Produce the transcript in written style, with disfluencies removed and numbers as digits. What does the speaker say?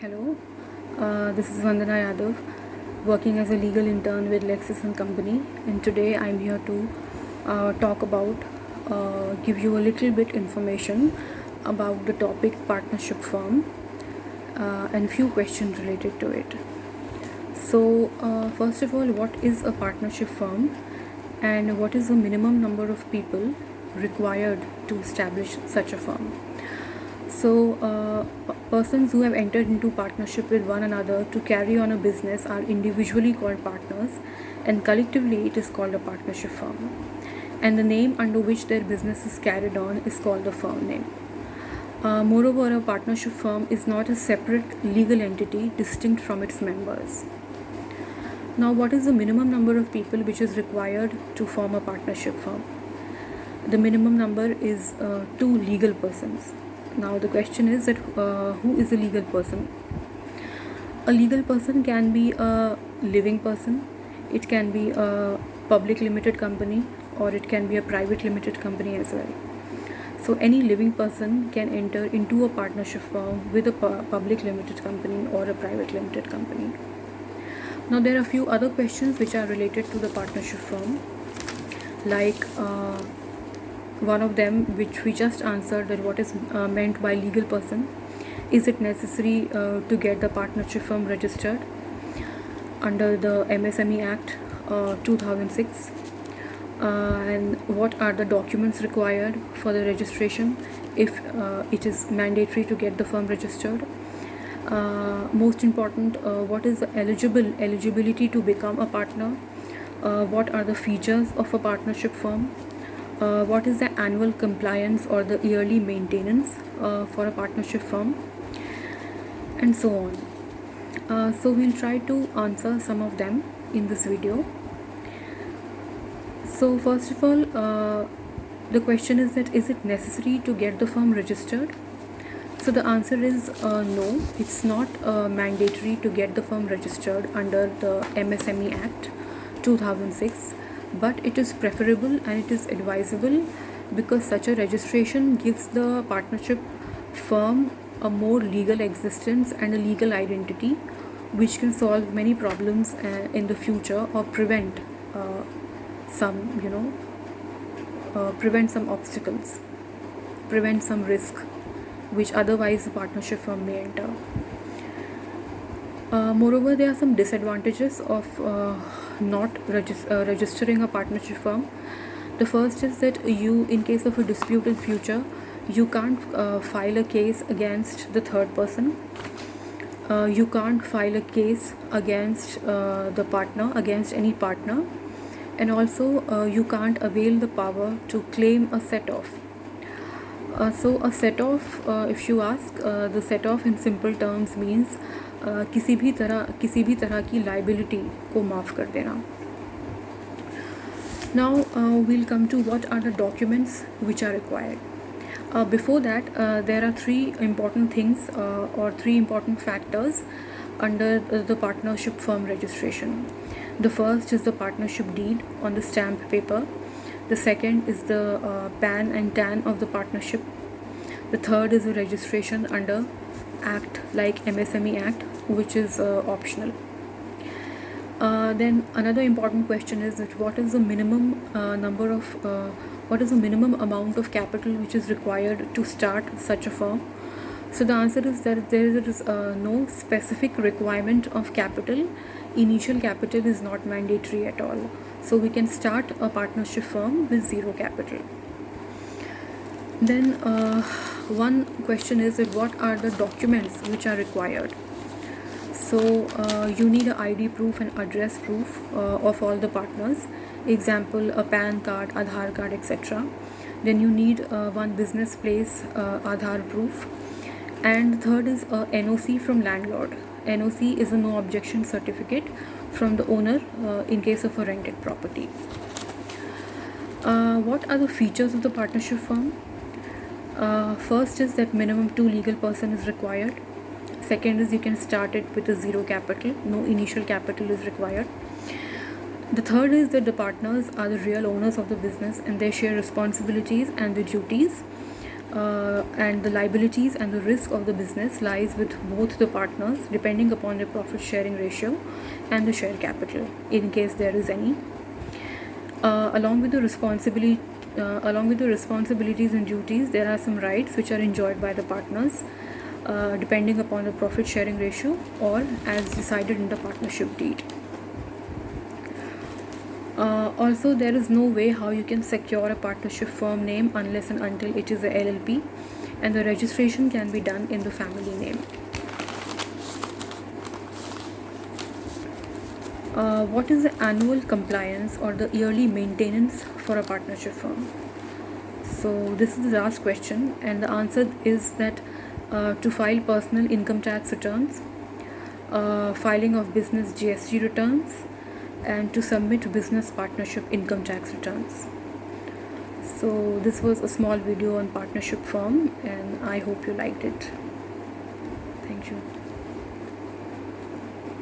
Hello, this is Vandana Yadav, working as a legal intern with Lexis and Company, and today I'm here to talk about, give you a little bit information about the topic partnership firm and few questions related to it. So, first of all, what is a partnership firm, and what is the minimum number of people required to establish such a firm? So, persons who have entered into partnership with one another to carry on a business are individually called partners, and collectively it is called a partnership firm. And the name under which their business is carried on is called the firm name. Moreover, a partnership firm is not a separate legal entity distinct from its members. Now, what is the minimum number of people which is required to form a partnership firm? The minimum number is 2 legal persons. Now the question is that who is a legal person? A legal person can be a living person, it can be a public limited company, or it can be a private limited company as well. So any living person can enter into a partnership firm with a public limited company or a private limited company. Now there are a few other questions which are related to the partnership firm, like one of them which we just answered, that what is meant by legal person. Is it necessary to get the partnership firm registered under the MSME Act 2006? And what are the documents required for the registration if it is mandatory to get the firm registered? Most important, what is the eligibility to become a partner? What are the features of a partnership firm? What is the annual compliance or the yearly maintenance for a partnership firm, and so on. So we'll try to answer some of them in this video. So first of all, the question is that is it necessary to get the firm registered? So the answer is no, it's not mandatory to get the firm registered under the MSME Act 2006. But it is preferable and it is advisable because such a registration gives the partnership firm a more legal existence and a legal identity, which can solve many problems in the future, or prevent prevent some obstacles, prevent some risk which otherwise the partnership firm may enter. Moreover, there are some disadvantages of not registering a partnership firm. The first is that you, in case of a dispute in future, you can't file a case against the third person. You can't file a case against the partner, against any partner, and also you can't avail the power to claim a set-off. So a set-off, if you ask, the set-off in simple terms means किसी भी तरह की liability को माफ़ कर देना. Now we'll come to what are the documents which are required. Before that, there are 3 important things or 3 important factors under the partnership firm registration. The first is the partnership deed on the stamp paper. The second is the PAN and TAN of the partnership. The third is the registration under Act like MSME Act, which is optional. Then another important question is that what is the minimum what is the minimum amount of capital which is required to start such a firm? So the answer is that there is no specific requirement of capital. Initial capital is not mandatory at all. So we can start a partnership firm with 0 capital. Then one question is that what are the documents which are required? So you need an ID proof and address proof of all the partners. Example, a PAN card, Aadhaar card, etc. Then you need one business place Aadhaar proof. And third is a NOC from landlord. NOC is a no objection certificate from the owner in case of a rented property. What are the features of the partnership firm? First is that minimum 2 legal person is required. Second is you can start it with a 0 capital, no initial capital is required. The third is that the partners are the real owners of the business and they share responsibilities and the duties. and the liabilities and the risk of the business lies with both the partners depending upon the profit sharing ratio and the share capital in case there is any. Along with the responsibilities and duties, there are some rights which are enjoyed by the partners depending upon the profit sharing ratio or as decided in the partnership deed. Also, there is no way how you can secure a partnership firm name unless and until it is a LLP, and the registration can be done in the family name. What is the annual compliance or the yearly maintenance for a partnership firm? So this is the last question, and the answer is that to file personal income tax returns, filing of business GST returns, and to submit business partnership income tax returns. So this was a small video on partnership firm, and I hope you liked it. Thank you.